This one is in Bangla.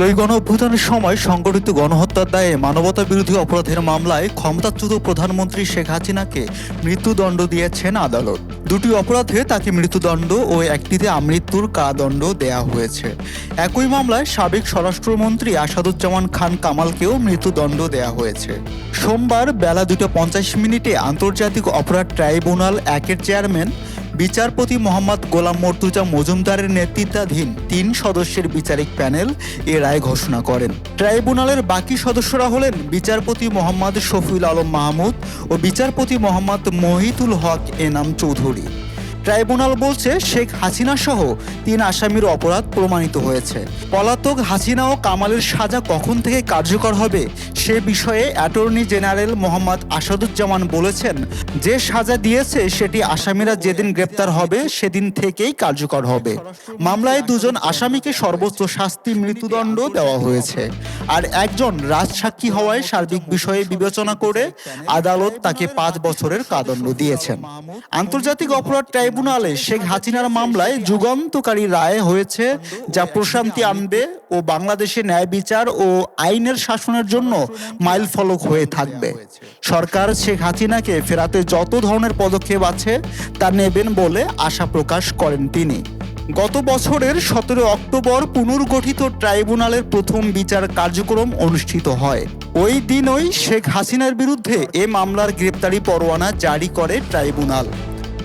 জুলাই গণঅভ্যুত্থানের সময় সংগঠিত গণহত্যার দায়ে মানবতা বিরোধী অপরাধের মামলায় ক্ষমতাচ্যুত প্রধানমন্ত্রী শেখ হাসিনাকে মৃত্যুদণ্ড দিয়েছেন আদালত। দুটি অপরাধে তাকে মৃত্যুদণ্ড ও একটিতে আমৃত্যুর কারাদণ্ড দেয়া হয়েছে। একই মামলায় সাবেক স্বরাষ্ট্রমন্ত্রী আসাদুজ্জামান খান কামালকেও মৃত্যুদণ্ড দেয়া হয়েছে। সোমবার বেলা 2:50 আন্তর্জাতিক অপরাধ ট্রাইব্যুনাল 1-এর চেয়ারম্যান বিচারপতি মোহাম্মদ গোলাম মর্তুজা মজুমদারের নেতৃত্বাধীন 3 সদস্যের বিচারিক প্যানেল এ রায় ঘোষণা করেন। ট্রাইব্যুনালের বাকি সদস্যরা হলেন বিচারপতি মোহাম্মদ শফিউল আলম মাহমুদ ও বিচারপতি মোহাম্মদ মহিতুল হক এনাম চৌধুরী। ট্রাইব্যুনাল বলছে, শেখ হাসিনা সহ 3 আসামির অপরাধ প্রমাণিত হয়েছে। পলাতক হাসিনা ও কামালের সাজা কখন থেকে কার্যকর হবে সে বিষয়ে অ্যাটর্নি জেনারেল মোহাম্মদ আসাদুজ্জামান বলেছেন, যে সাজা দিয়েছে সেটি আসামিরা যেদিন গ্রেপ্তার হবে সেদিন থেকেই কার্যকর হবে। মামলায় 2 জন আসামিকে সর্বোচ্চ শাস্তি মৃত্যুদণ্ড দেওয়া হয়েছে, আর একজন রাজসাক্ষী হওয়ায় সার্বিক বিষয়ে বিবেচনা করে আদালত তাকে 5 বছরের কারাদণ্ড দিয়েছেন। আন্তর্জাতিক অপরাধ ট্রাইব্যুনালে শেখ হাসিনার মামলায় যুগান্তকারী রায় হয়েছে, যা প্রশান্তি আনবে ও বাংলাদেশে ন্যায় বিচার ও আইনের শাসনের জন্য মাইলফলক হয়ে থাকবে। সরকার শেখ হাসিনাকে ফেরাতে যত ধরনের পদক্ষেপ আছে তা নেবেন বলে আশা প্রকাশ করেন তিনি। গত বছরের 17 অক্টোবর পুনর্গঠিত ট্রাইব্যুনালের প্রথম বিচার কার্যক্রম অনুষ্ঠিত হয়। ওই দিনই শেখ হাসিনার বিরুদ্ধে এ মামলার গ্রেপ্তারি পরোয়ানা জারি করে ট্রাইব্যুনাল।